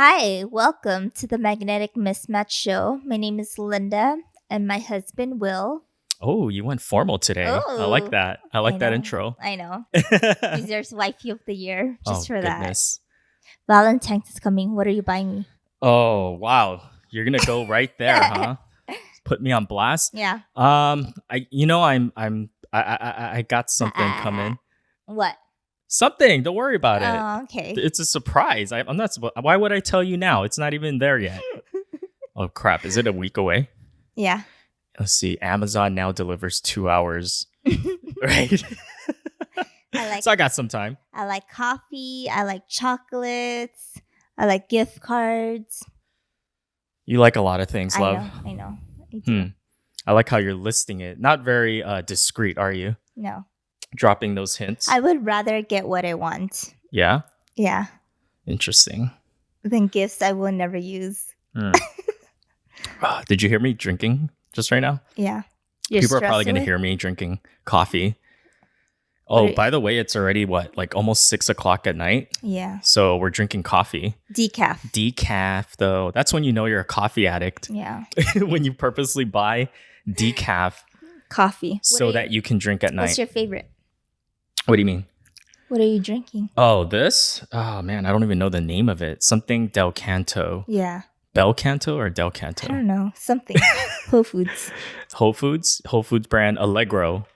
Hi, welcome to the Magnetic Mismatch Show. My name is Linda, and my husband Will. Oh, you went formal today. I like Oh, that. I I like that know, intro. I know. Deserves Wifey of the Year just Oh, for that. goodness. Valentine's is coming. What are you buying me? Oh, wow. You're gonna go right there, huh? Put me on blast. Yeah. I got something coming. What? Something. Don't worry about it. Oh, okay. It's a surprise. I'm not. Why would I tell you now? It's not even there yet. Oh crap! Is it a week away? Yeah. Let's see. Amazon now delivers 2 hours. Right. I like So I got some time. I like coffee. I like chocolates. I like gift cards. You like a lot of things, I love. know. I know. I Hmm. do. I like how you're listing it. Not very discreet, are you? No. Dropping those hints. I would rather get what I want. Yeah. Yeah. Interesting. Than gifts I will never use. Hmm. Did you hear me drinking just right now? Yeah. You're People are probably going to stressed hear me drinking coffee. What Oh, are- by the way, it's already like almost 6 o'clock at night. Yeah. So we're drinking coffee. Decaf. Decaf, though. That's when you know you're a coffee addict. Yeah. When you purposely buy decaf Coffee. so that you can drink at night. What's your favorite? What do you mean? What are you drinking? Oh, this? Oh, man, I don't even know the name of it. Something Del Canto. Yeah. Bel Canto or Del I Canto? don't know. Something. Whole Foods. Whole Foods brand Allegro.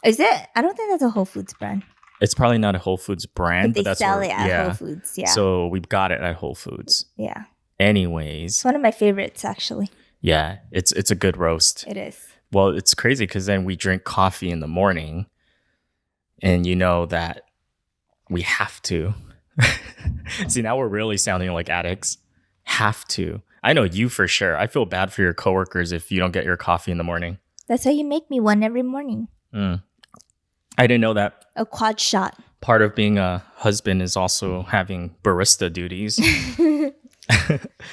Is it? I don't think that's a Whole Foods brand. It's probably not a Whole Foods brand, But they that's sell where, it at yeah. Whole Foods. Yeah. So we've got it at Whole Foods. Yeah. Anyways, It's one of my favorites, actually. yeah, it's a good roast. It is. Well, it's crazy because then we drink coffee in the morning, and you know that we have to. See, now we're really sounding like addicts. Have to. I know you for sure. I feel bad for your coworkers if you don't get your coffee in the morning. That's how you make me one every morning. Mm. I didn't know that. A quad shot. Part of being a husband is also having barista duties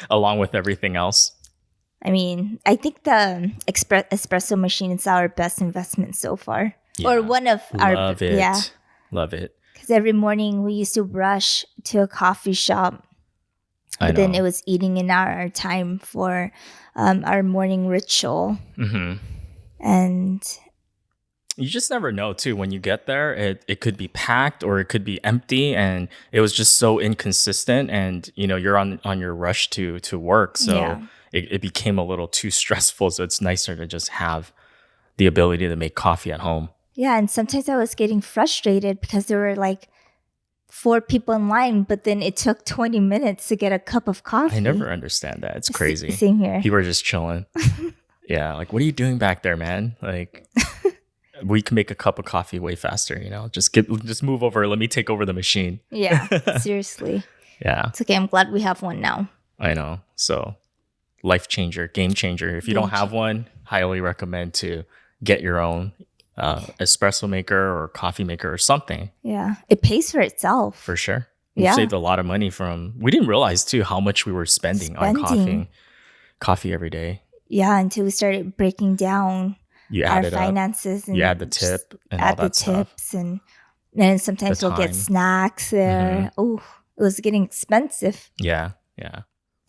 along with everything else. I mean, I think the espresso machine is our best investment so far. Yeah. Or one of our. Love it. Yeah. Love it. Because every morning we used to rush to a coffee shop. But then it was eating in our time for our morning ritual. Mm-hmm. And you just never know, too. When you get there, it could be packed or it could be empty. And it was just so inconsistent. And, you know, you're on your rush to work. So yeah. it became a little too stressful. So it's nicer to just have the ability to make coffee at home. Yeah. And sometimes I was getting frustrated because there were like 4 people in line, but then it took 20 minutes to get a cup of coffee. I never understand that. It's crazy. Same here. People are just chilling. Yeah. Like, what are you doing back there, man? Like, we can make a cup of coffee way faster, you know? Just move over. Let me take over the machine. Yeah. Seriously. Yeah. It's okay. I'm glad we have one now. I know. So, life changer, game changer. If you don't have one, highly recommend to get your own espresso maker or coffee maker or something. Yeah. It pays for itself. For sure. We Yeah. saved a lot of money we didn't realize too how much we were spending on coffee every day. Yeah. Until we started breaking down You our add it finances. up. And You add the tip and all add the that stuff. tips. And then sometimes The we'll get time. snacks there. Oh, it was getting expensive. Yeah. Yeah.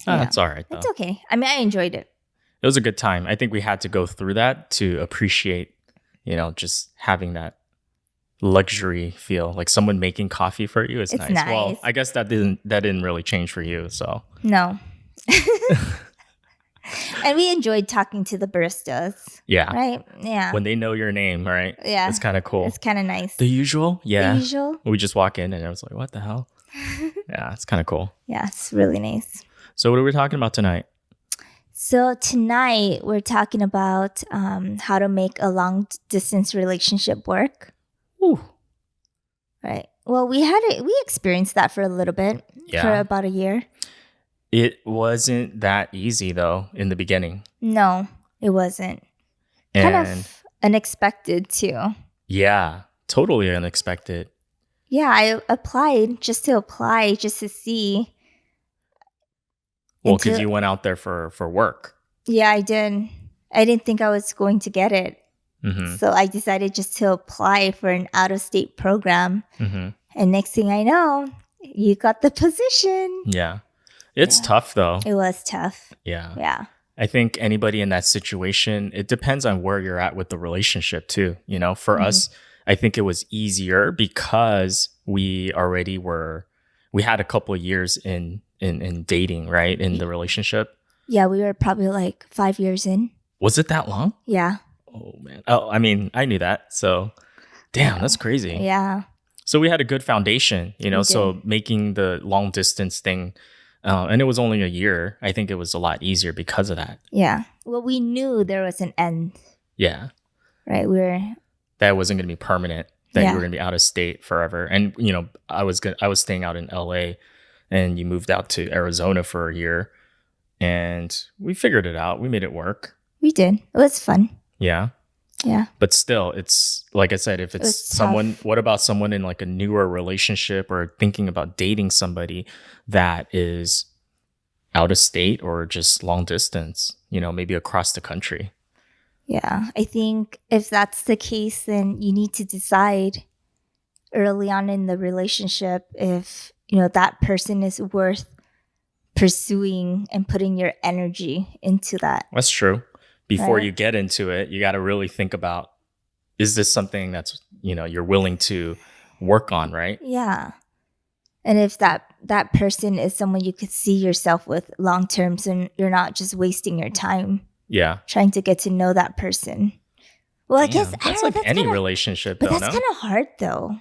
Yeah. That's all right though. It's okay. I mean, I enjoyed it. It was a good time. I think we had to go through that to appreciate, you know, just having that luxury feel. Like someone making coffee for you is It's nice. Well, nice. I guess that didn't really change for you. So No. And we enjoyed talking to the baristas. yeah. Right? Yeah. When they know your name, right? Yeah. It's kind of cool. It's kind of nice. The usual? Yeah. The usual? We just walk in and I was like, what the hell? Yeah, it's kind of cool. Yeah, it's really nice. So what are we talking about tonight? So tonight we're talking about how to make a long distance relationship work. Ooh. Right. Well, we experienced that for a little bit, Yeah. for about a year. It wasn't that easy though in the beginning. No, it wasn't. And Kind of unexpected too. yeah, totally unexpected. Yeah, I applied just to see. Well, because you went out there for work. Yeah, I did. I didn't think I was going to get it. Mm-hmm. So I decided just to apply for an out-of-state program. Mm-hmm. And next thing I know, you got the position. Yeah. It's tough though. It was tough. Yeah. Yeah. I think anybody in that situation, it depends on where you're at with the relationship too. You know, for us, I think it was easier because we had a couple of years in dating, right? In the relationship. Yeah, we were probably like 5 years in. Was it that long? Yeah. Oh man. Oh, I mean, I knew that. So damn, that's crazy. Yeah. So we had a good foundation, you know, We so did. making the long distance thing, and it was only a year. I think it was a lot easier because of that. Yeah. Well, we knew there was an end, Yeah. right? We were, That wasn't going to be permanent, that you yeah. were going to be out of state forever. And, you know, I was staying out in LA and you moved out to Arizona for a year and we figured it out. We made it work. We did. It was fun. Yeah. Yeah. But still, it's like I said, if it's was someone, tough. what about someone in like a newer relationship or thinking about dating somebody that is out of state or just long distance, you know, maybe across the country? Yeah. I think if that's the case, then you need to decide early on in the relationship if, you know, that person is worth pursuing and putting your energy into that. That's true. Before Right. you get into it, you got to really think about, is this something that's, you know, you're willing to work on, right? Yeah. And if that person is someone you could see yourself with long term, so you're not just wasting your time Yeah. trying to get to know that person. Well, I guess Damn, I that's don't know. like any relationship But though, that's no? kind of hard though.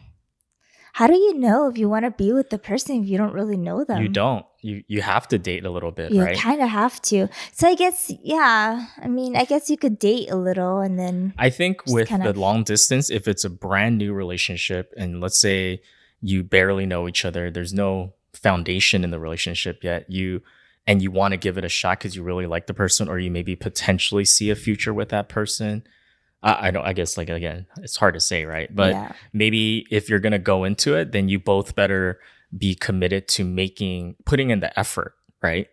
How do you know if you want to be with the person if you don't really know them? You don't. You have to date a little bit, You right? kind of have to. So I guess, yeah. I mean, I guess you could date a little and then I think just with kind the of. long distance, if it's a brand new relationship and let's say you barely know each other, there's no foundation in the relationship yet, you want to give it a shot because you really like the person or you maybe potentially see a future with that person. I don't, I guess like, again, it's hard to say, right? But Yeah. maybe if you're going to go into it, then you both better be committed to putting in the effort, right?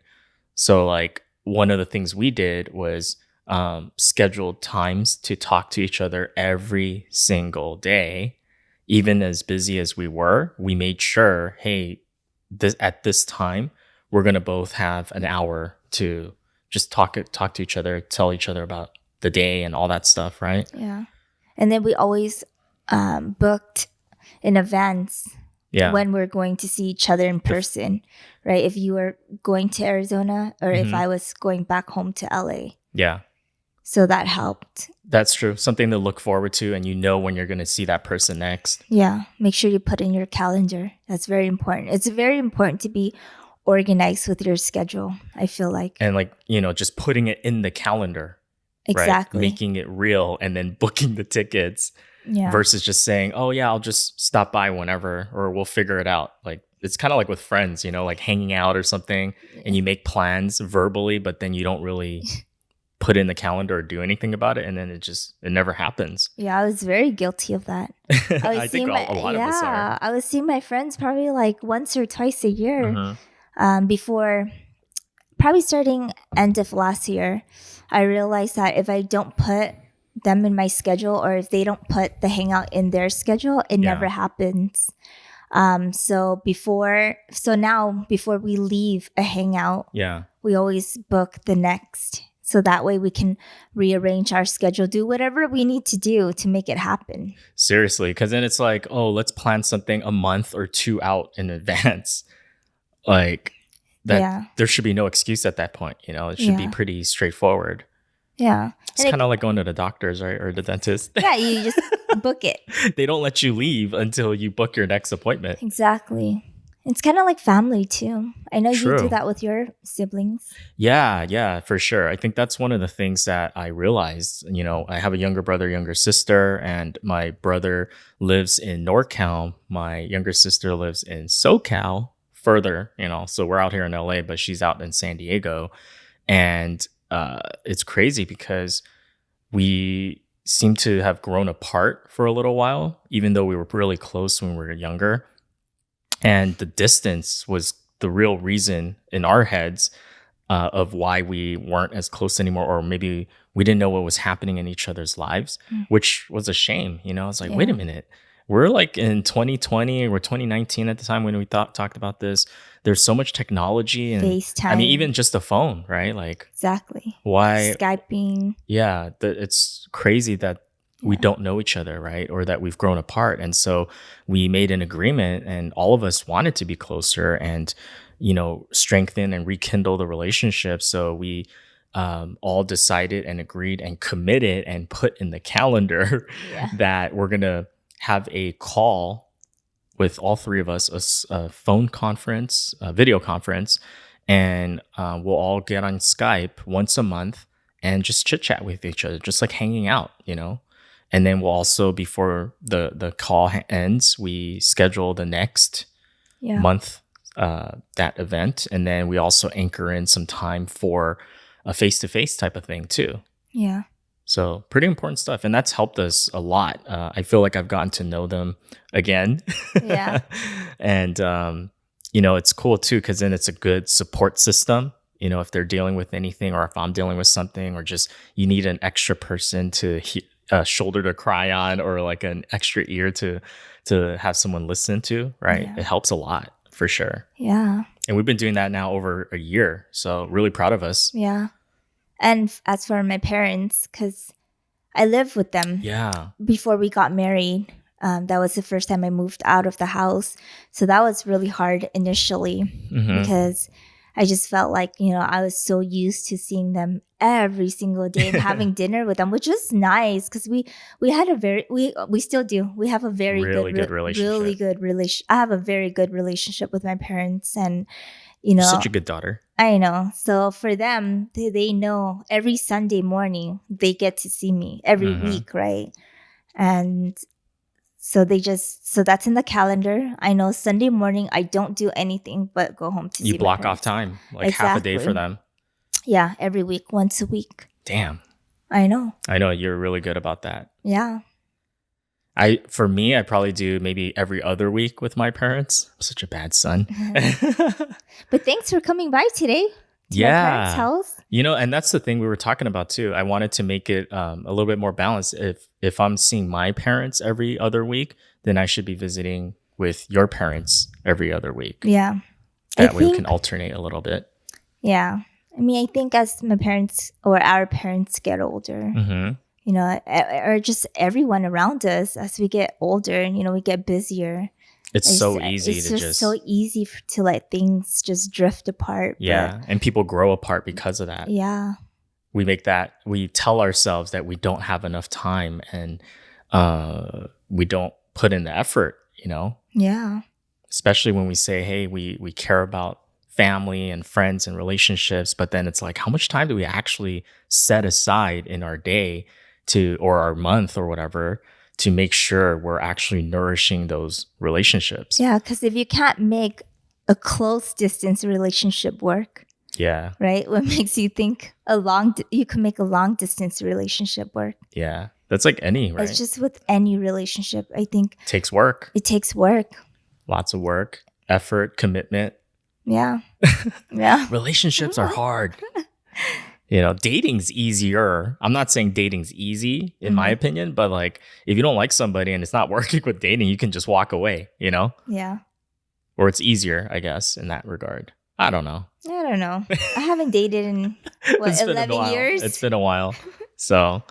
So like one of the things we did was scheduled times to talk to each other every single day. Even as busy as we were, we made sure, hey, at this time, we're gonna both have an hour to just talk to each other, tell each other about the day and all that stuff, right? Yeah. And then we always booked in advance Yeah. when we're going to see each other in person, right? If you were going to Arizona or if I was going back home to LA. Yeah. So that helped. That's true. Something to look forward to, and you know when you're going to see that person next. Yeah. Make sure you put in your calendar. That's very important. It's very important to be organized with your schedule, I feel like. And like, you know, just putting it in the calendar. Exactly. Right? Making it real and then booking the tickets Yeah. versus just saying, oh, yeah, I'll just stop by whenever or we'll figure it out. Like it's kind of like with friends, you know, like hanging out or something and you make plans verbally, but then you don't really put in the calendar or do anything about it. And then it never happens. Yeah, I was very guilty of that. I think a lot of us are. I would see my friends probably like once or twice a year before, probably starting end of last year. I realized that if I don't put them in my schedule or if they don't put the hangout in their schedule, it never happens. So now before we leave a hangout, we always book the next. So that way we can rearrange our schedule, do whatever we need to do to make it happen. Seriously, because then it's like, oh, let's plan something a month or two out in advance. Like that, there should be no excuse at that point. You know, it should be pretty straightforward. Yeah. It's kind of like going to the doctors, right? Or the dentist. Yeah, you just book it. They don't let you leave until you book your next appointment. Exactly. It's kind of like family too. I know you do that with your siblings. Yeah, for sure. I think that's one of the things that I realized. You know, I have a younger brother, younger sister, and my brother lives in NorCal. My younger sister lives in SoCal, further, you know, so we're out here in LA, but she's out in San Diego. And it's crazy because we seem to have grown apart for a little while, even though we were really close when we were younger. And the distance was the real reason in our heads of why we weren't as close anymore, or maybe we didn't know what was happening in each other's lives, which was a shame. You know, I was like, wait a minute, we're like in 2020 or 2019 at the time when we talked about this. There's so much technology, and I mean, FaceTime. even just the phone, right? Like, Exactly. why? Skyping. Yeah, it's crazy that we Yeah. don't know each other, right? Or that we've grown apart. And so we made an agreement, and all of us wanted to be closer and, strengthen and rekindle the relationship. So we all decided and agreed and committed and put in the calendar Yeah. that we're going to have a call with all three of us, a phone conference, a video conference, and we'll all get on Skype once a month and just chit chat with each other, just like hanging out. And then we'll also, before the call ends, we schedule the next Yeah. month that event, and then we also anchor in some time for a face-to-face type of thing too. Yeah. So pretty important stuff. And that's helped us a lot. I feel like I've gotten to know them again. Yeah. And, it's cool too, because then it's a good support system. If they're dealing with anything, or if I'm dealing with something, or just you need an extra person to a shoulder to cry on, or like an extra ear to have someone listen to, right? Yeah. It helps a lot for sure. Yeah. And we've been doing that now over a year. So really proud of us. Yeah. And as for my parents, because I lived with them Yeah. before we got married. That was the first time I moved out of the house. So that was really hard initially because I just felt like, I was so used to seeing them every single day and having dinner with them, which was nice because we had we still do. We have a very really good relationship. really good relation. I have a very good relationship with my parents, and You're such a good daughter. I know. So for them, they know every Sunday morning they get to see me every week, right? And so so that's in the calendar. I know Sunday morning I don't do anything but go home to see You my block parents. off time, like half a day for them. Yeah, every week, once a week. Damn. I know. I know you're really good about that. Yeah. For me, I probably do maybe every other week with my parents. I'm such a bad son. But thanks for coming by today to my parents' house. And that's the thing we were talking about too. I wanted to make it a little bit more balanced. If I'm seeing my parents every other week, then I should be visiting with your parents every other week. Yeah. That way we can alternate a little bit. Yeah. I mean, I think as my parents or our parents get older, or just everyone around us, as we get older and, we get busier. It's so easy it's just so easy to let things just drift apart. Yeah. And people grow apart because of that. Yeah. We tell ourselves that we don't have enough time, and we don't put in the effort, Yeah. Especially when we say, hey, we care about family and friends and relationships, but then it's like, how much time do we actually set aside in our day or our month or whatever to make sure we're actually nourishing those relationships? Yeah, because if you can't make a close distance relationship work, yeah, right? What makes you think you can make a long distance relationship work? Yeah, that's like any, right? It's just with any relationship, I think it takes work. It takes work. Lots of work, effort, commitment. Yeah. Yeah. Relationships are hard. Dating's easier. I'm not saying dating's easy in my opinion, but like if you don't like somebody and it's not working with dating, you can just walk away, Yeah. Or it's easier, I guess, in that regard. I don't know. I haven't dated in 11 years. It's been a while. So,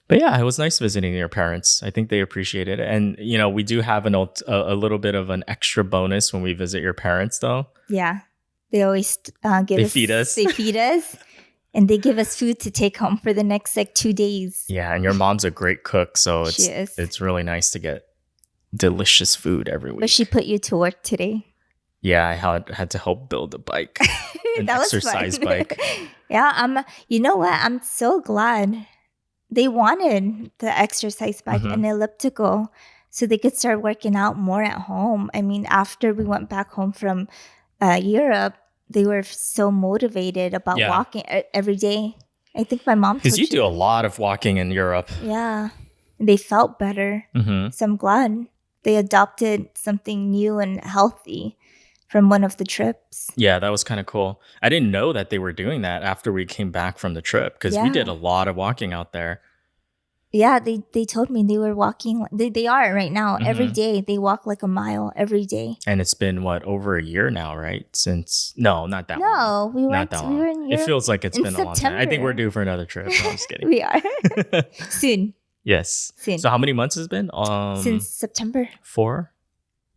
but yeah, it was nice visiting your parents. I think they appreciate it. And, we do have a little bit of an extra bonus when we visit your parents, though. Yeah. They always feed us. They feed us. And they give us food to take home for the next 2 days. Yeah. And your mom's a great cook. So She is. It's really nice to get delicious food every week. But she put you to work today. Yeah, I had to help build a bike. An exercise bike. Yeah, you know what? I'm so glad they wanted the exercise bike and elliptical so they could start working out more at home. I mean, after we went back home from Europe, they were so motivated about walking every day. I think my mom because you do a lot of walking in Europe. Yeah, they felt better. So I'm glad they adopted something new and healthy from one of the trips. Yeah, that was kind of cool. I didn't know that they were doing that after we came back from the trip because we did a lot of walking out there. Yeah, they told me they were walking. They are right now. Every day they walk like a mile every day. And it's been what, over a year now, right? Since no, not that long. No, Not that we long. were in It Europe feels like it's in been a long time. I think we're September. due for another trip. No, I'm just kidding. We are soon. Yes. Soon. So how many months has it been? Since September. 4,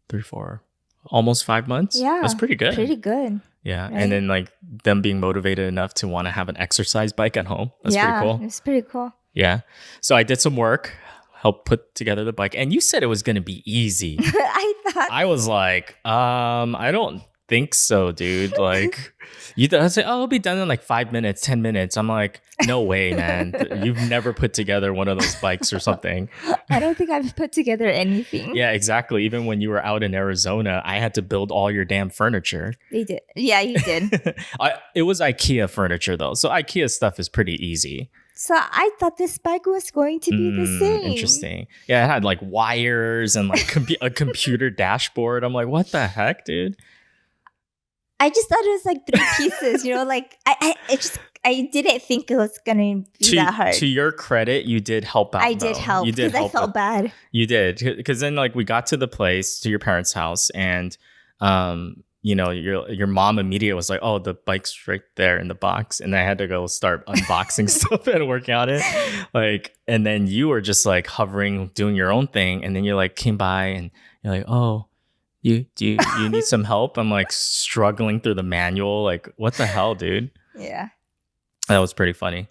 3, 4, almost 5 months. Yeah, That's pretty good. Pretty good. Yeah, right? and then like them being motivated enough to want to have an exercise bike at home. That's pretty cool. It's pretty cool. Yeah. So I did some work, helped put together the bike, and you said it was going to be easy. I was like, I don't think so, dude. Like, I was like, oh, it'll be done in like 5 minutes, 10 minutes. I'm like, no way, man. You've never put together one of those bikes or something. I don't think I've put together anything. Yeah, exactly. Even when you were out in Arizona, I had to build all your damn furniture. They did. Yeah, you did. It was IKEA furniture though. So IKEA stuff is pretty easy. So I thought this bike was going to be the same. Interesting. Yeah, it had like wires and like a computer dashboard. I'm like, what the heck, dude? I just thought it was like 3 pieces, like I didn't think it was gonna be that hard. To your credit, you did help out. I did help because I felt bad. You did, because then like we got to the place, to your parents' house, and your mom immediately was like, "Oh, the bike's right there in the box," and I had to go start unboxing stuff and working on it. Like, and then you were just like hovering, doing your own thing, and then you like came by and you're like, "Oh, you need some help?" I'm like struggling through the manual, like, what the hell, dude? Yeah. That was pretty funny.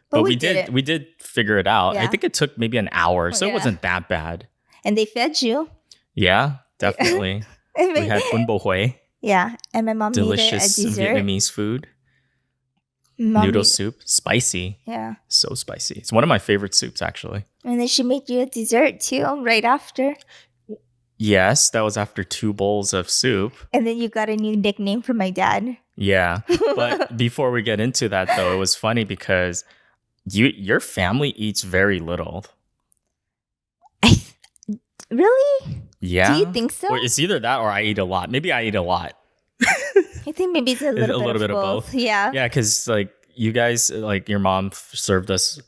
But we did figure it out. Yeah. I think it took maybe an hour, so it wasn't that bad. And they fed you. Yeah, definitely. We had bún bò Huế. Yeah, and my mom delicious made a dessert. Vietnamese food. Noodle soup, spicy. Yeah, so spicy. It's one of my favorite soups, actually. And then she made you a dessert too, right after. Yes, that was after 2 bowls of soup. And then you got a new nickname from my dad. Yeah, but before we get into that, though, it was funny because your family eats very little. Really? Yeah. Do you think so? Or it's either that or I eat a lot. Maybe I eat a lot. I think maybe it's a little bit of both. Yeah. Yeah, because like you guys, like your mom served us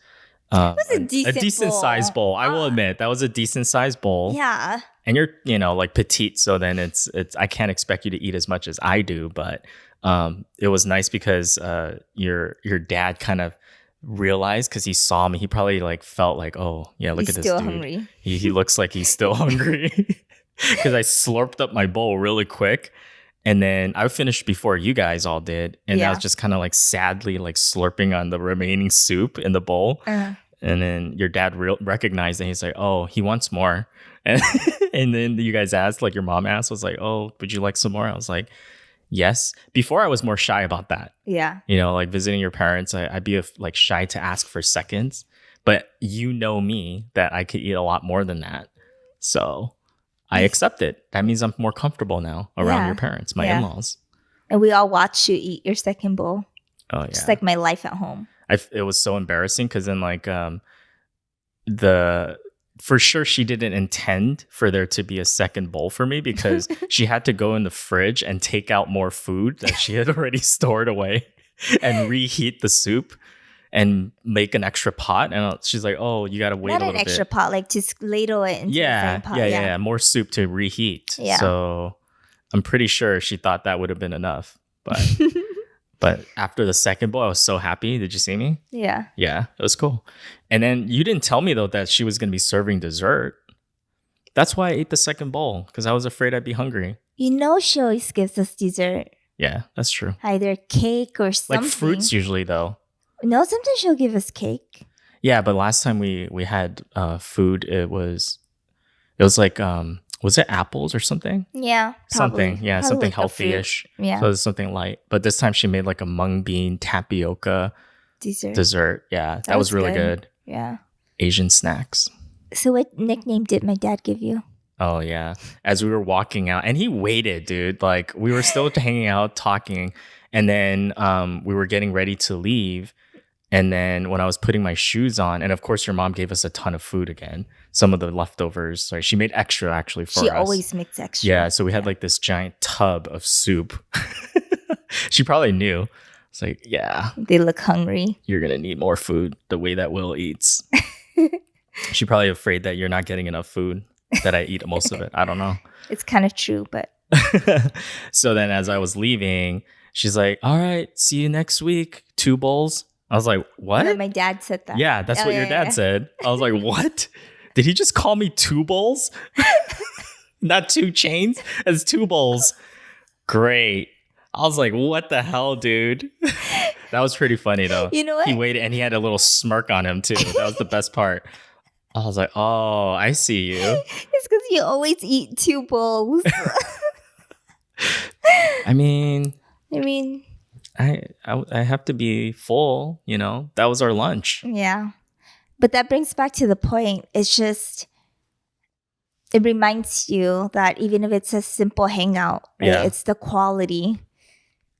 it was a decent sized bowl. I will admit that was a decent sized bowl. Yeah. And you're, like petite, so then it's I can't expect you to eat as much as I do, but it was nice because your dad kind of realized, because he saw me, he probably like felt like, oh yeah, look at this dude. Hungry. He looks like he's still hungry, because I slurped up my bowl really quick, and then I finished before you guys all did, and I was just kind of like sadly like slurping on the remaining soup in the bowl. And then your dad recognized it. He's like, oh, he wants more. And then you guys asked, like your mom asked, was like, oh, would you like some more? I was like, yes. Before I was more shy about that. Yeah. Like visiting your parents, I'd be like shy to ask for seconds. But me that I could eat a lot more than that. So I accept it. That means I'm more comfortable now around your parents, my in-laws. And we all watched you eat your second bowl. Oh, yeah. Just like my life at home. It was so embarrassing because then like for sure she didn't intend for there to be a second bowl for me, because she had to go in the fridge and take out more food that she had already stored away and reheat the soup and make an extra pot. And she's like, oh, you got to wait a little bit. Not an extra pot, like just ladle it into the same pot. Yeah. More soup to reheat. Yeah. So I'm pretty sure she thought that would have been enough. But after the second bowl, I was so happy. Did you see me? Yeah. Yeah, it was cool. And then you didn't tell me, though, that she was going to be serving dessert. That's why I ate the second bowl, because I was afraid I'd be hungry. She always gives us dessert. Yeah, that's true. Either cake or something. Like fruits usually, though. No, sometimes she'll give us cake. Yeah, but last time we had food, it was like... was it apples or something? Yeah, probably. Something. Yeah, probably something like healthy-ish. Yeah. So it's something light. But this time she made like a mung bean tapioca dessert. Yeah, that was really good. Yeah. Asian snacks. So what nickname did my dad give you? Oh, yeah. As we were walking out, and he waited, dude. Like we were still hanging out, talking. And then we were getting ready to leave. And then when I was putting my shoes on, and of course your mom gave us a ton of food again. Some of the leftovers. Sorry, she made extra actually for us. She always makes extra. Yeah, so we had like this giant tub of soup. She probably knew. It's like, yeah. They look hungry. You're going to need more food the way that Will eats. She's probably afraid that you're not getting enough food, that I eat most of it. I don't know. It's kind of true, but So then as I was leaving, she's like, all right, see you next week. 2 bowls. I was like, no, what? my dad said that. Yeah, that's Oh, what your dad said. I was like, what? Did he just call me 2 bowls? Not 2 chains? It's 2 bowls. Great. I was like, what the hell, dude? That was pretty funny though. You know what? He waited and he had a little smirk on him too. That was the best part. I was like, oh, I see you. It's because you always eat 2 bowls. I mean, I mean, I have to be full, you know? That was our lunch. yeah. But that brings back to the point. It's just, it reminds you that even if it's a simple hangout, right, Yeah. it's the quality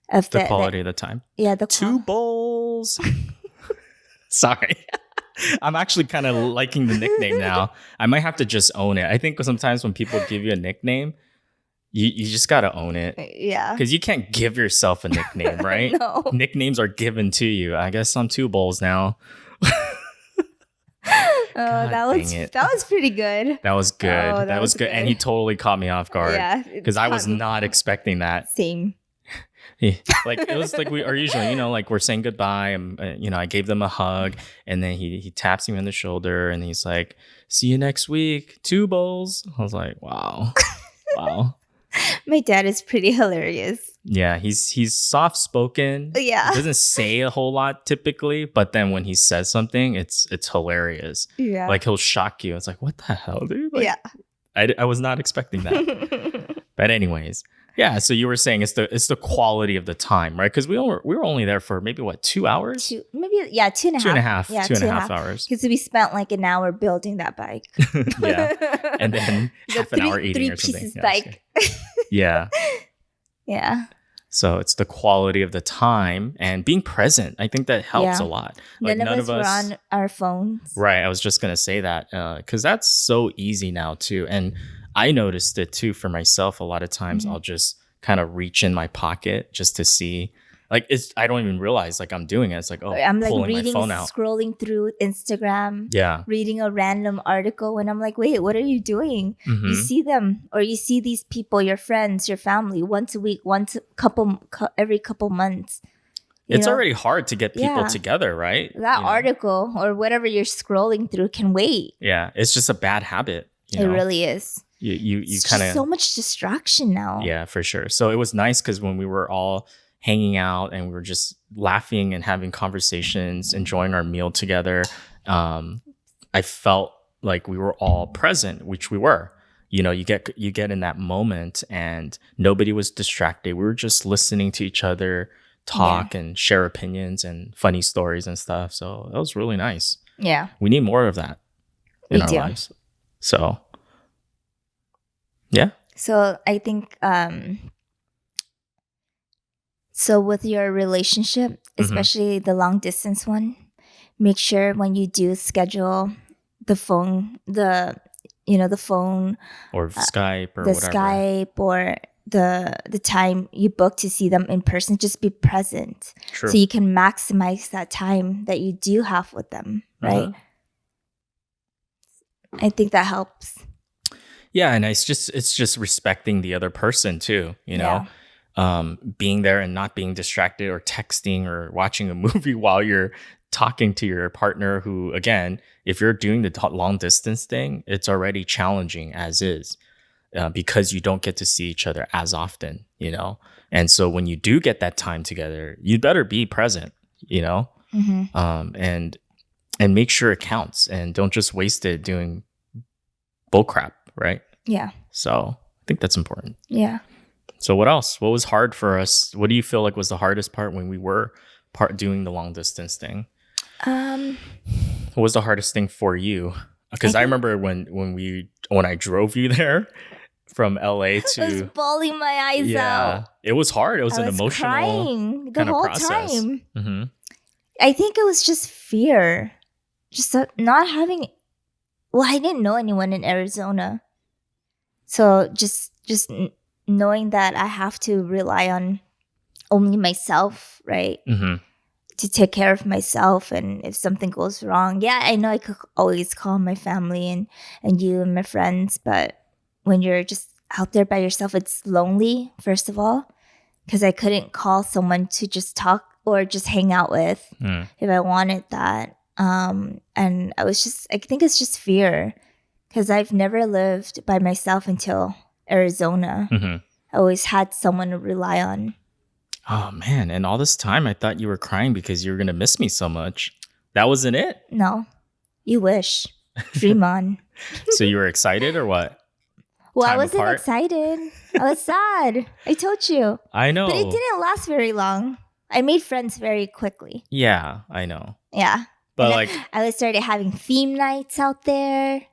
of The quality of the time. Yeah, the 2 bowls. Sorry. I'm actually kind of liking the nickname now. I might have to just own it. I think sometimes when people give you a nickname, you just got to own it. Yeah. Because you can't give yourself a nickname, right? No. Nicknames are given to you. I guess I'm 2 bowls now. Oh, that was pretty good. That was good. Oh, that was good. And he totally caught me off guard. Yeah. Because I was not expecting that. Same. Like it was like we are usually, you know, like we're saying goodbye. And, you know, I gave them a hug and then he taps me on the shoulder and he's like, see you next week. 2 bowls. I was like, wow. Wow. My dad is pretty hilarious. Yeah, he's soft spoken. Yeah. He doesn't say a whole lot typically, but then when he says something, it's hilarious. Yeah. Like he'll shock you. It's like, what the hell, dude? Like, yeah. I was not expecting that. But anyways, yeah. So you were saying it's the quality of the time, right? Because we were only there for maybe 2 hours, 2 and a half. 2.5, Yeah, 2.5 hours. Because we spent like an hour building that bike. Yeah, and then half an hour eating or something. Pieces bike. Yeah. Yeah. So it's the quality of the time and being present. I think that helps a lot. Like none of us were on our phones. Right. I was just going to say that because that's so easy now too. And I noticed it too for myself. A lot of times I'll just kind of reach in my pocket just to see. Like I don't even realize like I'm doing it. It's like, oh, I'm like pulling reading, my phone out. scrolling through Instagram. Yeah. Reading a random article and I'm like, wait, what are you doing? Mm-hmm. You see them or you see these people, your friends, your family, once a week, every couple months. It's already hard to get people together, right? That article or whatever you're scrolling through can wait. Yeah. It's just a bad habit. It really is. You kind of so much distraction now. Yeah, for sure. So it was nice because when we were all hanging out and we were just laughing and having conversations, enjoying our meal together, I felt like we were all present, which we were. You know, you get in that moment and nobody was distracted. We were just listening to each other talk and share opinions and funny stories and stuff. So that was really nice. Yeah. We need more of that in our lives. So yeah. So I think so with your relationship, especially the long distance one, make sure when you do schedule the phone, the phone or Skype or the whatever. Skype or the time you book to see them in person, just be present. True. So you can maximize that time that you do have with them, right? I think that helps. Yeah, and it's just respecting the other person too, you know. Being there and not being distracted or texting or watching a movie while you're talking to your partner who, again, if you're doing the long distance thing, it's already challenging as is because you don't get to see each other as often, you know. And so when you do get that time together, you better be present, you know, and make sure it counts and don't just waste it doing bullcrap, right? Yeah. So I think that's important. Yeah. So what else? What was hard for us? What do you feel like was the hardest part when we were doing the long distance thing? What was the hardest thing for you? Because I remember when I drove you there from LA to, I was bawling my eyes out. It was hard. It was an was emotional crying the kind of whole process. time. Mm-hmm. I think it was just fear, just not having. Well, I didn't know anyone in Arizona, so just knowing that I have to rely on only myself, right? Mm-hmm. to take care of myself, and if something goes wrong, yeah, I know I could always call my family and you and my friends, but when you're just out there by yourself, it's lonely, first of all, because I couldn't call someone to just talk or just hang out with if I wanted that. And I think it's just fear, because I've never lived by myself until Arizona. I always had someone to rely on. Oh man, and all this time I thought you were crying because you were gonna miss me so much. That wasn't it? No, you wish. Dream on. So you were excited or what? Well, I Time wasn't apart? excited. I was sad. I told you. I But it know. didn't last very long. I made friends very quickly. Yeah, I know. Yeah. But And like, I started having theme nights out there.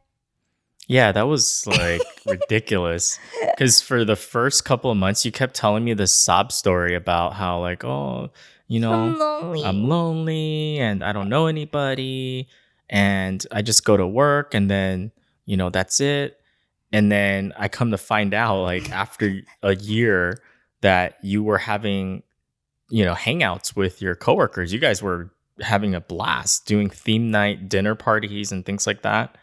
yeah, that was like ridiculous. Because for the first couple of months, you kept telling me this sob story about how, like, oh, I'm lonely. I'm lonely and I don't know anybody. And I just go to work and then, that's it. And then I come to find out, like, after a year that you were having, hangouts with your coworkers. You guys were having a blast doing theme night dinner parties and things like that.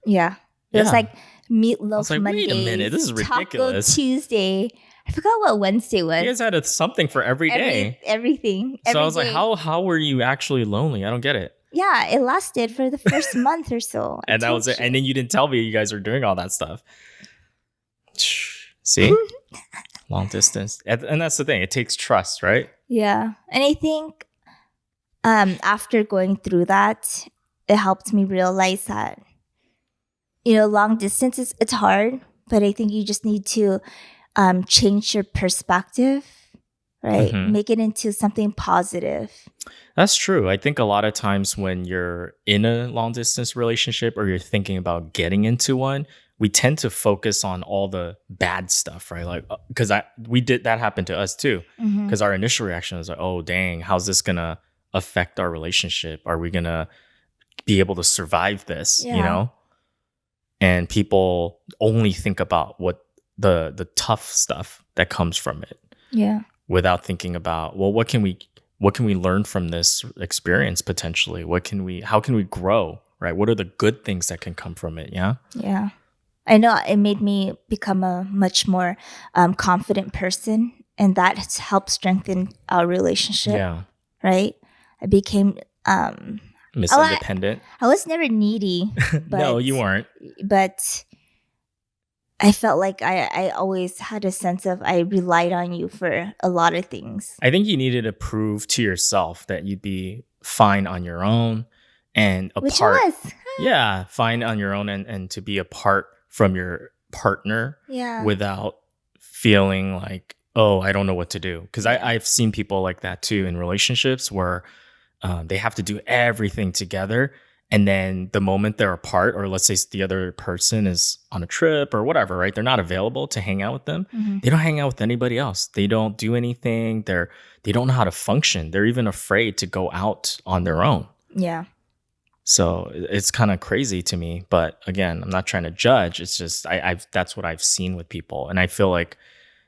Yeah. It was Yeah. like I was Meatloaf like, wait a minute, this Mondays, is Taco ridiculous. Tuesday. I forgot what Wednesday was. You guys had something for every day. Everything. So Every I was like, day. how were you actually lonely? I don't get it. Yeah, it lasted for the first month or so. And that was it. And then you didn't tell me you guys were doing all that stuff. See? Long distance. And that's the thing. It takes trust, right? Yeah. And I think after going through that, it helped me realize that, long distance it's hard, but I think you just need to change your perspective, right? Make it into something positive. That's true. I think a lot of times when you're in a long distance relationship or you're thinking about getting into one, we tend to focus on all the bad stuff, right? Like, because that happened to us too. Because our initial reaction was like, oh, dang, how's this going to affect our relationship? Are we going to be able to survive this, And people only think about what the tough stuff that comes from it. Yeah. Without thinking about, well, what can we learn from this experience potentially? How can we grow, right? What are the good things that can come from it? Yeah. Yeah. I know it made me become a much more confident person, and that has helped strengthen our relationship. Yeah. Right? I became Miss Independent. I was never needy. But, no, you weren't. But I felt like I always had a sense of I relied on you for a lot of things. I think you needed to prove to yourself that you'd be fine on your own and apart. Which I was. Yeah, fine on your own and to be apart from your partner without feeling like, oh, I don't know what to do. Because I've seen people like that too in relationships where they have to do everything together. And then the moment they're apart, or let's say the other person is on a trip or whatever, right? They're not available to hang out with them. They don't hang out with anybody else. They don't do anything. They don't know how to function. They're even afraid to go out on their own. Yeah. So it's kind of crazy to me. But again, I'm not trying to judge. It's just that's what I've seen with people. And I feel like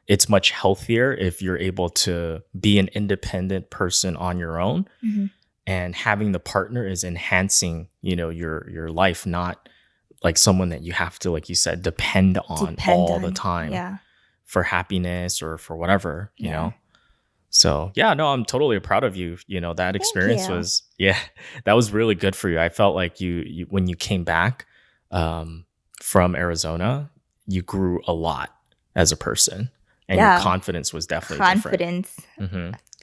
it's much healthier if you're able to be an independent person on your own. And having the partner is enhancing, your life, not like someone that you have to, like you said, depend on all the time for happiness or for whatever, you know? So yeah, no, I'm totally proud of you. That experience was, that was really good for you. I felt like you when you came back from Arizona, you grew a lot as a person, and your confidence was definitely different.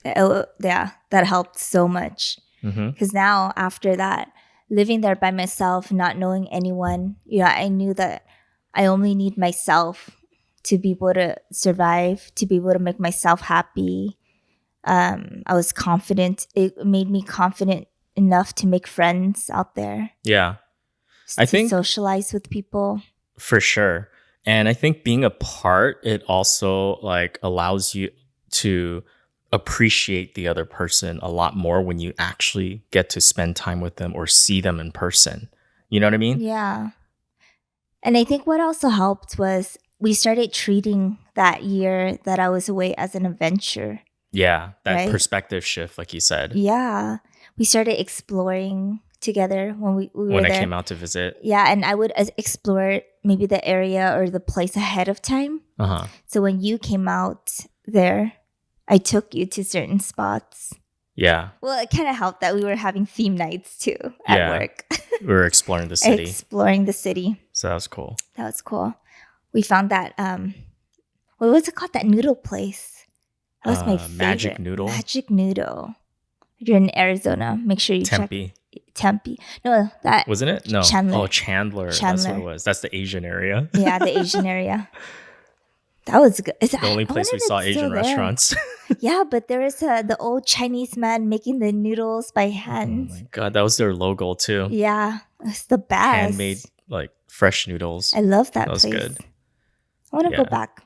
That helped so much. Because now after that, living there by myself, not knowing anyone, I knew that I only need myself to be able to survive, to be able to make myself happy. I was confident. It made me confident enough to make friends out there. Yeah. I think socialize with people. For sure. And I think being apart, it also like allows you to appreciate the other person a lot more when you actually get to spend time with them or see them in person. You know what I mean? Yeah. And I think what also helped was we started treating that year that I was away as an adventure. Yeah, that right? perspective shift, like you said, Yeah. We started exploring together when we were when I there. came out to visit. Yeah, and I would explore maybe the area or the place ahead of time. Uh-huh. So when you came out there, I took you to certain spots. Yeah. Well, it kind of helped that we were having theme nights too at Yeah. work. We were exploring the city. Exploring the city. So that was cool. That was cool. We found that what was it called? That noodle place. That was my favorite. Magic Noodle. Magic Noodle. If you're in Arizona, make sure you Tempe. check Tempe. No, that Wasn't it? No. Chandler. Oh, Chandler. That's what it was. That's the Asian area. Yeah, the Asian area. That was good. The only place we saw Asian restaurants. Yeah, but there is the old Chinese man making the noodles by Oh hand. my god, that was their logo too. Yeah, it's the best. Handmade, like fresh noodles. I love that was place. Good. I want to go back.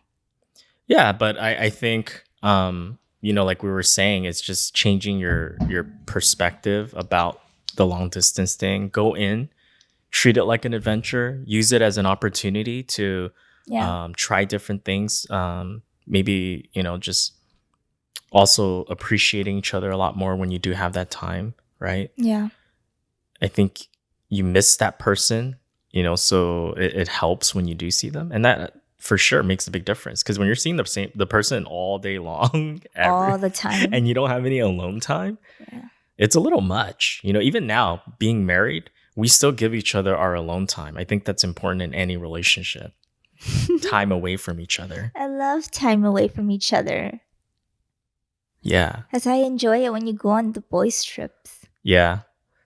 Yeah, but I think like we were saying, it's just changing your perspective about the long distance thing. Go in, treat it like an adventure, use it as an opportunity to try different things. Maybe, just also appreciating each other a lot more when you do have that time, right? Yeah. I think you miss that person, so it helps when you do see them. And that for sure makes a big difference, because when you're seeing the person all day long, all the time, and you don't have any alone time, it's a little much. Even now, being married, we still give each other our alone time. I think that's important in any relationship. Time away from each other. I love time away from each other. Yeah. As I enjoy it when you go on the boys' trips. Yeah.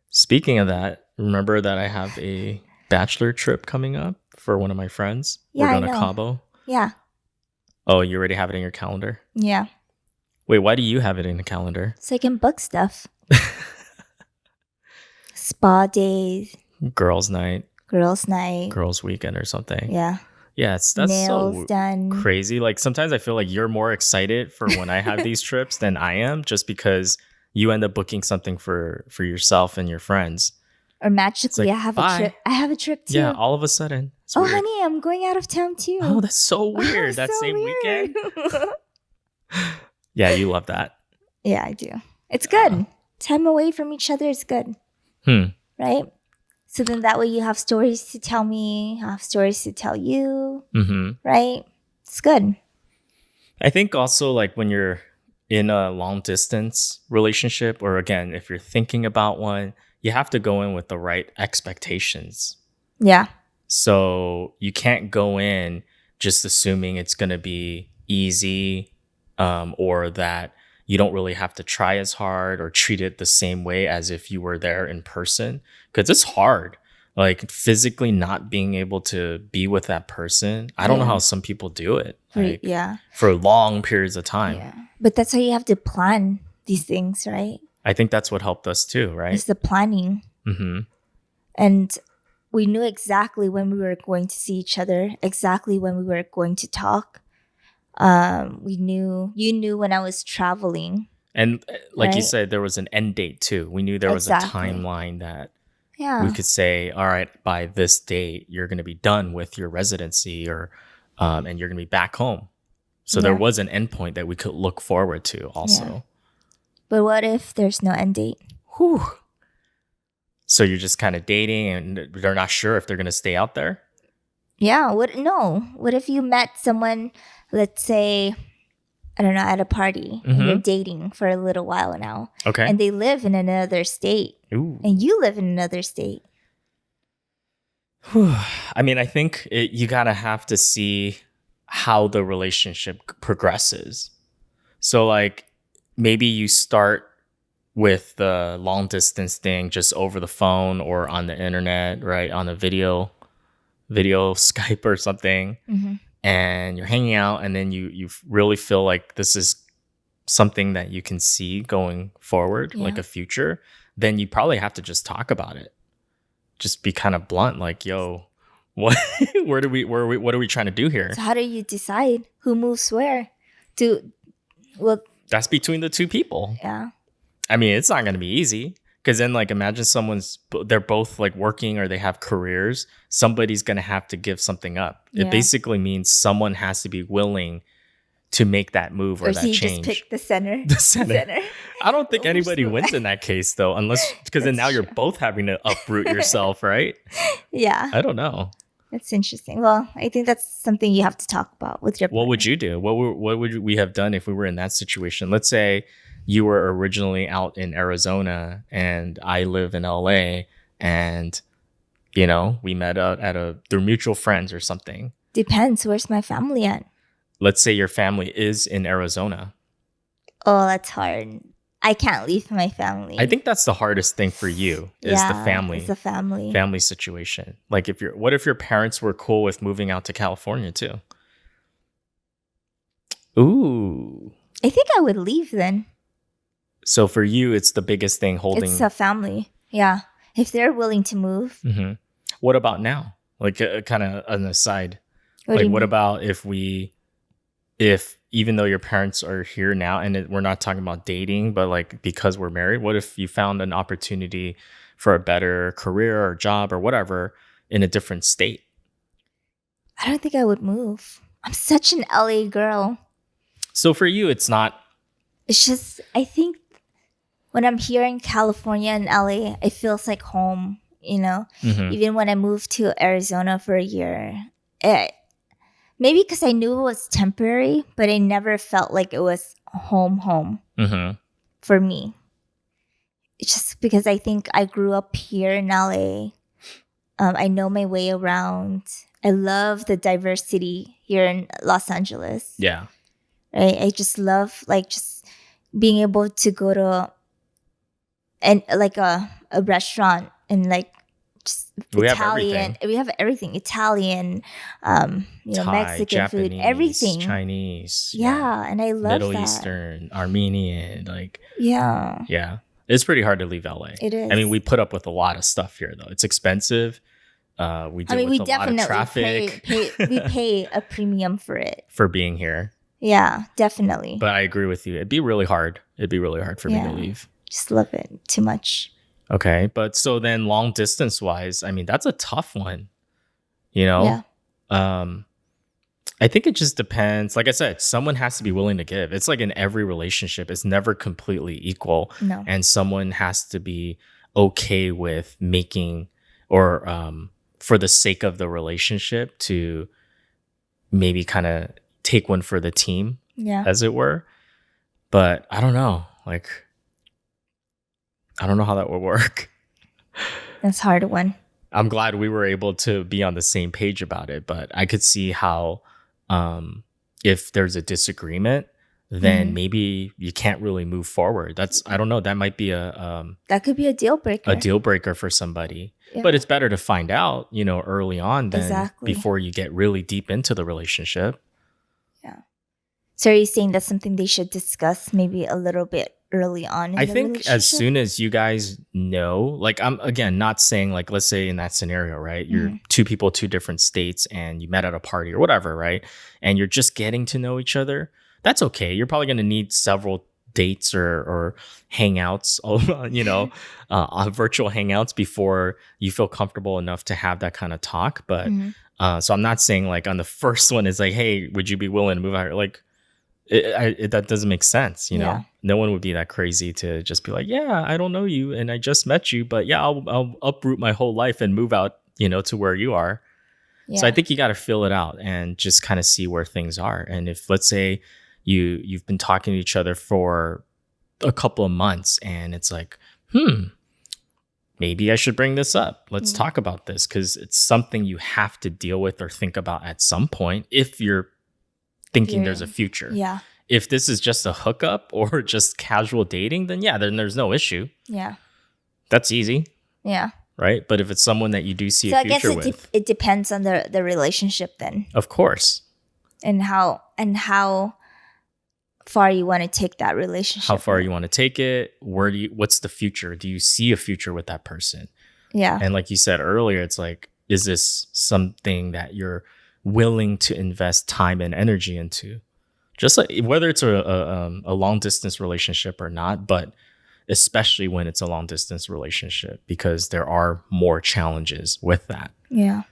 Speaking of that, remember that I have a bachelor trip coming up for one of my friends. Yeah, we're going to Cabo. Yeah. Oh, you already have it in your calendar? Yeah. Wait, why do you have it in the calendar? So I can book stuff. Spa days. Girls' night. Girls' weekend or something. Yeah. Yeah, that's nails so done. Crazy. Like sometimes I feel like you're more excited for when I have these trips than I am, just because you end up booking something for yourself and your friends. Or magically, like, I have a trip. I have a trip too. Yeah, all of a sudden. Oh, weird. Honey, I'm going out of town too. Oh, that's so weird. That so same weekend. Yeah, you love that. Yeah, I do. It's good. Time away from each other is good. Right? So then that way you have stories to tell me, I have stories to tell you. Right? It's good. I think also like when you're in a long distance relationship, or again, if you're thinking about one, you have to go in with the right expectations. Yeah. So you can't go in just assuming it's going to be easy, or that you don't really have to try as hard or treat it the same way as if you were there in person. Because it's hard, like physically not being able to be with that person. I don't know how some people do it. Like, for long periods of time. Yeah. But that's how you have to plan these things, right? I think that's what helped us too, right? It's the planning. And we knew exactly when we were going to see each other, exactly when we were going to talk. You knew when I was traveling. And like you said, there was an end date too. We knew there was a timeline that we could say, all right, by this date, you're going to be done with your residency, or and you're going to be back home. So there was an end point that we could look forward to also. Yeah. But what if there's no end date? Whew. So you're just kind of dating and they're not sure if they're going to stay out there? Yeah. What if you met someone, let's say, I don't know, at a party, and you're dating for a little while now. Okay. And they live in another state. Ooh. And you live in another state. I mean, I think you gotta have to see how the relationship progresses. So like maybe you start with the long distance thing just over the phone or on the internet, right? On a video Skype or something. And you're hanging out, and then you really feel like this is something that you can see going forward, like a future, then you probably have to just talk about it. Just be kind of blunt, like, yo, what what are we trying to do here? So how do you decide who moves where? That's between the two people. Yeah. I mean, it's not going to be easy, because then like imagine they're both like working or they have careers. Somebody's going to have to give something up. It basically means someone has to be willing to make that move or Or that so you just change. pick the center. The center. I don't think anybody Overstood. wins in that case though, unless because then That's now you're true. both having to uproot yourself, right? Yeah, I don't know. that's interesting. Well, I think that's something you have to talk about with your What would partner. you do? What would we have done if we were in that situation? Let's say you were originally out in Arizona and I live in LA, and you know, we met out through mutual friends or something. Depends. Where's my family at? Let's say your family is in Arizona. Oh, that's hard. I can't leave my family. I think that's the hardest thing for you is the It's a family. family situation. Like what if your parents were cool with moving out to California too? Ooh. I think I would leave then. So for you, it's the biggest thing holding. It's a family. Yeah. If they're willing to move. Mhm. What about now? Like kind of an aside. What do Like you what mean? about if even though your parents are here now, and we're not talking about dating, but like because we're married, what if you found an opportunity for a better career or job or whatever in a different state? I don't think I would move. I'm such an LA girl. So for you, it's not. It's just, I think when I'm here in California and LA, it feels like home, you know? Mhm. Even when I moved to Arizona for a year, maybe because I knew it was temporary, but I never felt like it was home Mhm. for me. It's just because I think I grew up here in LA. I know my way around. I love the diversity here in Los Angeles. Yeah. Right? I just love like just being able to go to like a restaurant and like just We have Italian. everything. We have everything. Italian, Thai, Mexican food, Japanese, everything. Chinese, Yeah, and I love Middle that. Eastern, Armenian, like Yeah, yeah. It's pretty hard to leave LA. it is. I mean, we put up with a lot of stuff here though. It's expensive. We deal we with a lot of definitely traffic we pay a premium for it. for being here. Yeah, definitely. But I agree with you. It'd be really hard. It'd be really hard for me to leave. Just love it too much. Okay. But so then long distance wise, I mean, that's a tough one. You know? Yeah. I think it just depends. Like I said, someone has to be willing to give. It's like in every relationship, it's never completely equal. No. And someone has to be okay with making or for the sake of the relationship to maybe kind of take one for the team, Yeah. as it were. But I don't know. Like, I don't know how that would work. That's a hard one. I'm glad we were able to be on the same page about it, but I could see how if there's a disagreement, then maybe you can't really move forward. I don't know, that might be that could be a deal breaker. A deal breaker for somebody. Yeah. But it's better to find out, early on than Exactly. before you get really deep into the relationship. Yeah. So are you saying that's something they should discuss maybe a little bit early on in I the think as relationship? soon as you guys know, like I'm again not saying like let's say in that scenario, right? You're two people, two different states, and you met at a party or whatever, right? And you're just getting to know each other. That's okay. You're probably going to need several dates or hangouts, virtual hangouts before you feel comfortable enough to have that kind of talk. But so I'm not saying like on the first one is like, hey, would you be willing to move out here? Like that doesn't make sense, Yeah. No one would be that crazy to just be like, yeah, I don't know you and I just met you, but yeah, I'll uproot my whole life and move out, to where you are. Yeah. So I think you got to feel it out and just kind of see where things are. And if let's say you've been talking to each other for a couple of months and it's like, maybe I should bring this up. Let's talk about this, because it's something you have to deal with or think about at some point if you're thinking there's a future. Yeah. If this is just a hookup or just casual dating, then then there's no issue. Yeah. That's easy. Yeah. Right? But if it's someone that you do see So a I guess future with, it depends on the relationship then, of course. and how far you want to take that relationship. How far you want to take it? What's the future? Do you see a future with that person? Yeah. And like you said earlier, it's like, is this something that you're willing to invest time and energy into? Just like whether it's a long distance relationship or not, but especially when it's a long distance relationship, because there are more challenges with that. Yeah.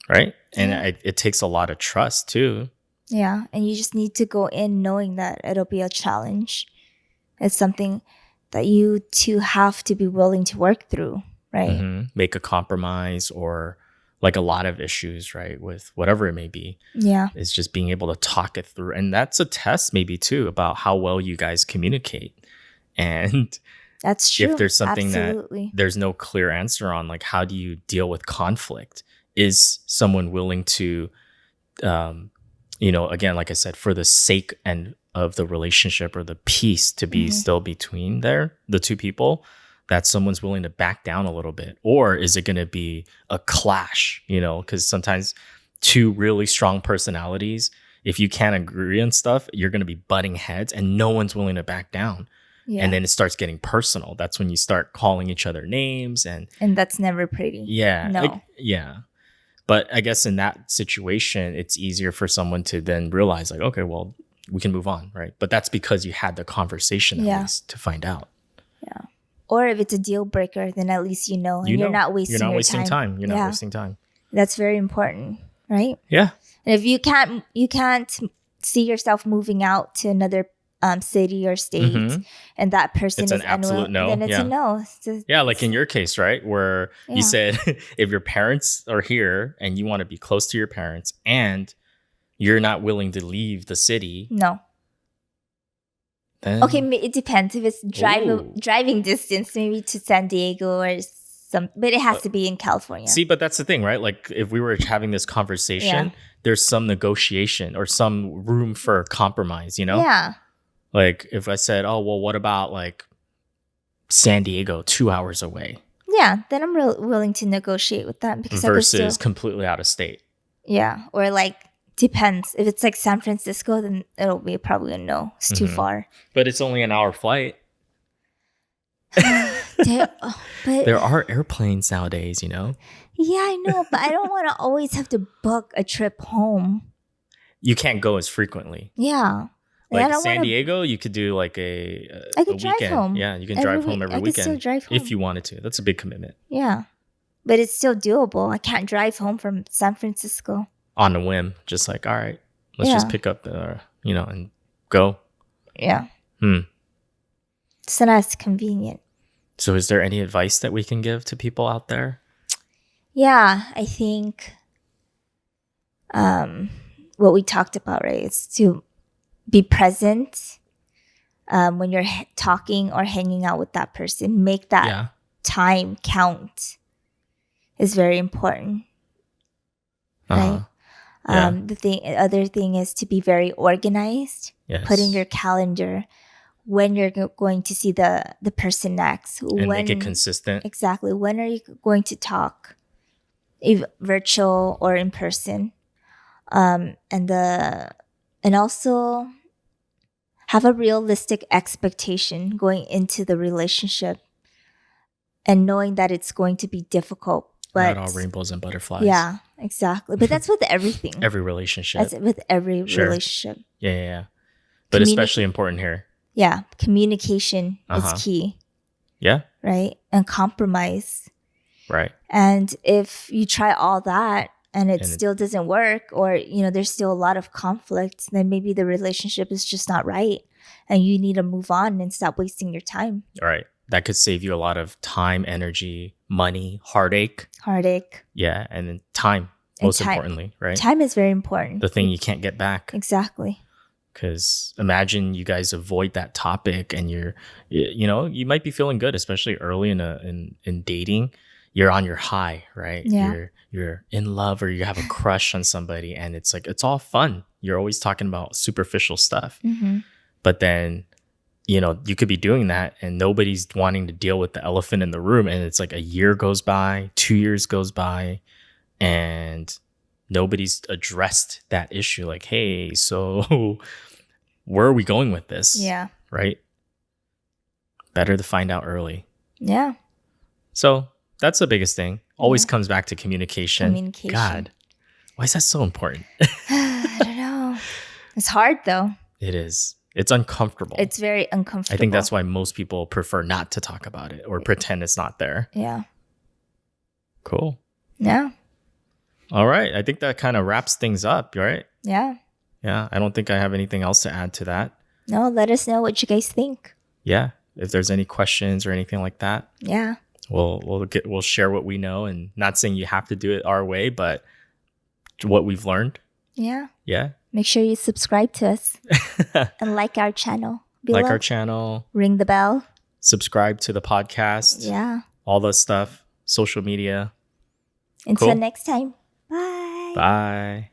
Right. And it takes a lot of trust too. Yeah. And you just need to go in knowing that it'll be a challenge. It's something that you two have to be willing to work through, right? Make a compromise, or like a lot of issues, right? With whatever it may be. Yeah. Is just being able to talk it through. And that's a test maybe too about how well you guys communicate. And That's true. if there's something Absolutely. that there's no clear answer on, like, how do you deal with conflict? Is someone willing to, again, like I said, for the sake and of the relationship or the peace to be still between the two people, that someone's willing to back down a little bit? Or is it going to be a clash, because sometimes two really strong personalities, if you can't agree on stuff, you're going to be butting heads and no one's willing to back down. Yeah. And then it starts getting personal. That's when you start calling each other names. And that's never pretty. yeah. No. Yeah. But I guess in that situation, it's easier for someone to then realize, like, okay, well, we can move on, right? But that's because you had the conversation at least to find out. Yeah. Or if it's a deal breaker, then at least and you're not wasting You're not your wasting time. You're not Yeah. wasting time. That's very important, right? Yeah. And if you can't see yourself moving out to another city or state, and that person It's is an absolute no. then it's a no. Yeah, like in your case, right? Where you said if your parents are here and you want to be close to your parents and you're not willing to leave the city. No. Then, okay, it depends. If it's driving distance, maybe to San Diego or but it has to be in California. See, but that's the thing, right? Like if we were having this conversation, there's some negotiation or some room for compromise, Yeah. Like if I said, oh, well, what about like San Diego, 2 hours away? Yeah, then I'm willing to negotiate with that because versus completely out of state. Yeah, or like depends. If it's like San Francisco, then it'll be probably a no. It's too far. But it's only an hour flight. But there are airplanes nowadays, Yeah, I know, but I don't want to always have to book a trip home. You can't go as frequently. Yeah. Like San Diego, you could do like I could drive weekend. Home. Yeah, you can drive home every weekend. Could still drive home. if you wanted to. That's a big commitment. Yeah. But it's still doable. I can't drive home from San Francisco. On a whim. Just like, all right, let's just pick up, and go. Yeah. It's not as convenient. So is there any advice that we can give to people out there? Yeah, I think what we talked about, right, is to be present when you're talking or hanging out with that person. Make that time count is very important. Right? The other thing is to be very organized. Yes. Put in your calendar when you're going to see the person next. And make it consistent. Exactly. When are you going to talk? If virtual or in person. And also have a realistic expectation going into the relationship and knowing that it's going to be difficult. But not all rainbows and butterflies. Yeah, exactly. But that's with everything. Every relationship. That's with every relationship. Yeah. But especially important here. Yeah. Communication is key. Yeah. Right? And compromise. Right. And if you try all that and it still doesn't work, or, there's still a lot of conflict, then maybe the relationship is just not right. And you need to move on and stop wasting your time. All right. That could save you a lot of time, energy, money, heartache. Yeah. And then time, most importantly, right? Time is very important. The thing you can't get back. Exactly. Because imagine you guys avoid that topic and you might be feeling good, especially early in dating. You're on your high, right? Yeah. You're in love or you have a crush on somebody and it's like, it's all fun. You're always talking about superficial stuff. But then, you could be doing that and nobody's wanting to deal with the elephant in the room. And it's like a year goes by, 2 years goes by, and nobody's addressed that issue. Like, hey, so where are we going with this? Yeah. Right? Better to find out early. Yeah. So that's the biggest thing. Always comes back to communication. God, why is that so important? I don't know. It's hard though. It is. It's uncomfortable. It's very uncomfortable. I think that's why most people prefer not to talk about it or pretend it's not there. Yeah. Cool. Yeah. All right. I think that kind of wraps things up, right? Yeah. Yeah, I don't think I have anything else to add to that. No, let us know what you guys think. Yeah, if there's any questions or anything like that, Yeah. we'll share what we know, and not saying you have to do it our way, but what we've learned. Yeah. Yeah. Make sure you subscribe to us and like our channel below. Like our channel, Ring the bell. subscribe to the podcast. Yeah. All the stuff, social media. Until Cool. next time. Bye. Bye.